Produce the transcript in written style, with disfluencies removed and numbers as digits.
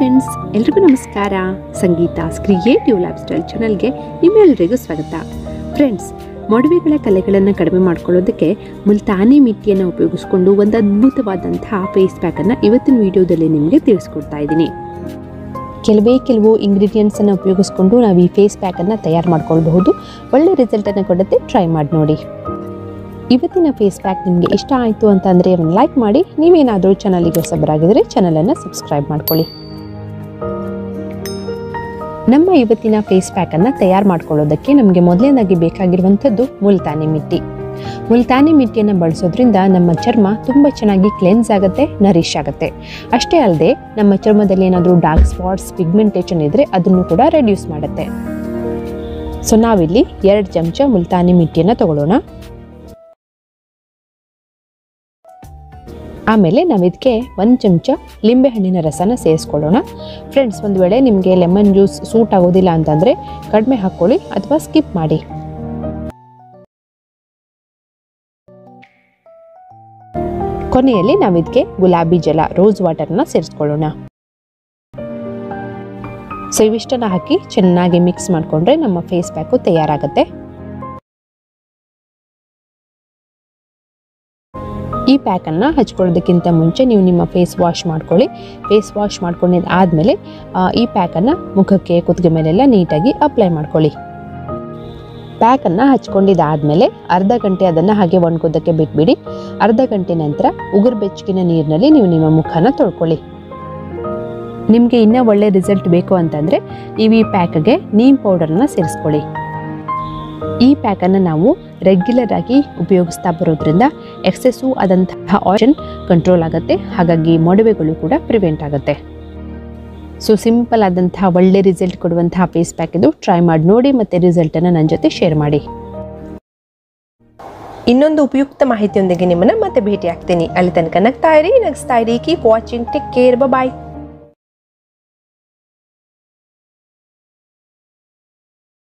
Friends, ಎಲ್ರಿಗೂ ನಮಸ್ಕಾರ. ಸಂಗೀತಾಸ್ creative life style ಚಾನಲ್ಗೆ ನಿಮ್ಮೆಲ್ಲರಿಗೂ ಸ್ವಾಗತ. ಫ್ರೆಂಡ್ಸ್, ಮೊಡವೆಗಳ ಕಲೆಗಳನ್ನು ಕಡಿಮೆ ಮಾಡ್ಕೊಳ್ಳೋದಕ್ಕೆ ಮುಲ್ತಾನಿ ಮಿಟ್ಟಿಯನ್ನು ಉಪಯೋಗಿಸ್ಕೊಂಡು ಒಂದು ಅದ್ಭುತವಾದಂತಹ ಫೇಸ್ ಪ್ಯಾಕನ್ನು ಇವತ್ತಿನ ವಿಡಿಯೋದಲ್ಲಿ ನಿಮಗೆ ತಿಳಿಸ್ಕೊಡ್ತಾ ಇದ್ದೀನಿ. ಕೆಲವು ಇಂಗ್ರೀಡಿಯೆಂಟ್ಸನ್ನು ಉಪಯೋಗಿಸ್ಕೊಂಡು ನಾವು ಈ ಫೇಸ್ ಪ್ಯಾಕನ್ನು ತಯಾರು ಮಾಡ್ಕೊಳ್ಬಹುದು. ಒಳ್ಳೆ ರಿಸಲ್ಟನ್ನು ಕೊಡುತ್ತೆ. ಟ್ರೈ ಮಾಡಿ ನೋಡಿ. ಇವತ್ತಿನ ಫೇಸ್ ಪ್ಯಾಕ್ ನಿಮಗೆ ಇಷ್ಟ ಆಯಿತು ಅಂತಂದರೆ ಒಂದು ಲೈಕ್ ಮಾಡಿ. ನೀವೇನಾದರೂ ಚಾನಲಿಗೆ ಹೊಸಬರಾಗಿದ್ದರೆ ಚಾನಲನ್ನು ಸಬ್ಸ್ಕ್ರೈಬ್ ಮಾಡ್ಕೊಳ್ಳಿ. ನಮ್ಮ ಇವತ್ತಿನ ಫೇಸ್ ಪ್ಯಾಕನ್ನು ತಯಾರು ಮಾಡ್ಕೊಳ್ಳೋದಕ್ಕೆ ನಮಗೆ ಮೊದಲನೇದಾಗಿ ಬೇಕಾಗಿರುವಂಥದ್ದು ಮುಲ್ತಾನಿ ಮಿಟ್ಟಿ. ಮುಲ್ತಾನಿ ಮಿಟ್ಟಿಯನ್ನು ಬಳಸೋದ್ರಿಂದ ನಮ್ಮ ಚರ್ಮ ತುಂಬ ಚೆನ್ನಾಗಿ ಕ್ಲೆನ್ಸ್ ಆಗುತ್ತೆ, ನರಿಶ್ ಆಗುತ್ತೆ. ಅಷ್ಟೇ ಅಲ್ಲದೆ ನಮ್ಮ ಚರ್ಮದಲ್ಲಿ ಏನಾದರೂ ಡಾರ್ಕ್ ಸ್ಪಾಟ್ಸ್, ಪಿಗ್ಮೆಂಟೇಷನ್ ಇದ್ದರೆ ಅದನ್ನು ಕೂಡ ರೆಡ್ಯೂಸ್ ಮಾಡುತ್ತೆ. ಸೊ ನಾವಿಲ್ಲಿ 2 ಚಮಚ ಮುಲ್ತಾನಿ ಮಿಟ್ಟಿಯನ್ನು ತಗೊಳ್ಳೋಣ. ಆಮೇಲೆ ನಾವು ಇದಕ್ಕೆ 1 ಚಮಚ ಲಿಂಬೆಹಣ್ಣಿನ ರಸನ ಸೇರಿಸ್ಕೊಳ್ಳೋಣ. ಫ್ರೆಂಡ್ಸ್, ಒಂದು ವೇಳೆ ನಿಮಗೆ ಲೆಮನ್ ಜ್ಯೂಸ್ ಸೂಟ್ ಆಗೋದಿಲ್ಲ ಅಂತಂದರೆ ಕಡಿಮೆ ಹಾಕ್ಕೊಳ್ಳಿ ಅಥವಾ ಸ್ಕಿಪ್ ಮಾಡಿ. ಕೊನೆಯಲ್ಲಿ ನಾವು ಇದಕ್ಕೆ ಗುಲಾಬಿ ಜಲ, ರೋಸ್ ವಾಟರ್ನ ಸೇರಿಸ್ಕೊಳ್ಳೋಣ. ಸೊ ಇವಿಷ್ಟನ್ನು ಹಾಕಿ ಚೆನ್ನಾಗಿ ಮಿಕ್ಸ್ ಮಾಡಿಕೊಂಡ್ರೆ ನಮ್ಮ ಫೇಸ್ ಪ್ಯಾಕು ತಯಾರಾಗುತ್ತೆ. ಈ ಪ್ಯಾಕನ್ನು ಹಚ್ಕೊಳ್ಳೋದಕ್ಕಿಂತ ಮುಂಚೆ ನೀವು ನಿಮ್ಮ ಫೇಸ್ ವಾಶ್ ಮಾಡ್ಕೊಳ್ಳಿ. ಫೇಸ್ ವಾಶ್ ಮಾಡ್ಕೊಂಡಿದ್ದಾದಮೇಲೆ ಈ ಪ್ಯಾಕನ್ನು ಮುಖಕ್ಕೆ, ಕುತ್ತಿಗೆ ಮೇಲೆಲ್ಲ ನೀಟಾಗಿ ಅಪ್ಲೈ ಮಾಡ್ಕೊಳ್ಳಿ. ಪ್ಯಾಕನ್ನು ಹಚ್ಕೊಂಡಿದ್ದಾದಮೇಲೆ ಅರ್ಧ ಗಂಟೆ ಅದನ್ನು ಹಾಗೆ ಒಣಗೋದಕ್ಕೆ ಬಿಟ್ಬಿಡಿ. ಅರ್ಧ ಗಂಟೆ ನಂತರ ಉಗುರು ಬೆಚ್ಚಗಿನ ನೀರಿನಲ್ಲಿ ನೀವು ನಿಮ್ಮ ಮುಖನ ತೊಳ್ಕೊಳ್ಳಿ. ನಿಮಗೆ ಇನ್ನೂ ಒಳ್ಳೆ ರಿಸಲ್ಟ್ ಬೇಕು ಅಂತಂದರೆ ನೀವು ಈ ಪ್ಯಾಕ್ಗೆ ನೀಮ್ ಪೌಡರ್ನ ಸೇರಿಸ್ಕೊಳ್ಳಿ. ಈ ಪ್ಯಾಕನ್ನು ನಾವು ರೆಗ್ಯುಲರ್ ಆಗಿ ಉಪಯೋಗಿಸ್ತಾ ಬರೋದ್ರಿಂದ ಎಕ್ಸೆಸ್ಸು ಆದಂತಹ ಆಯಿಲ್ ಕಂಟ್ರೋಲ್ ಆಗುತ್ತೆ. ಹಾಗಾಗಿ ಮೊಡವೆಗಳು ಕೂಡ ಪ್ರಿವೆಂಟ್ ಆಗುತ್ತೆ. ಸೊ ಸಿಂಪಲ್ ಆದಂತಹ ಒಳ್ಳೆ ರಿಸಲ್ಟ್ ಕೊಡುವಂತಹ ಫೇಸ್ ಪ್ಯಾಕ್ ಇದು. ಟ್ರೈ ಮಾಡಿ ನೋಡಿ ಮತ್ತು ರಿಸಲ್ಟನ್ನು ನನ್ನ ಜೊತೆ ಶೇರ್ ಮಾಡಿ. ಇನ್ನೊಂದು ಉಪಯುಕ್ತ ಮಾಹಿತಿಯೊಂದಿಗೆ ನಿಮ್ಮನ್ನು ಮತ್ತೆ ಭೇಟಿ ಆಗ್ತೀನಿ. ಅಲ್ಲಿ ತನಕ ನಗ್ತಾ ಇರಿ, ನಗಿಸ್ತಾ ಇರಿ. Keep watching. Take care. ಬಾಯ್.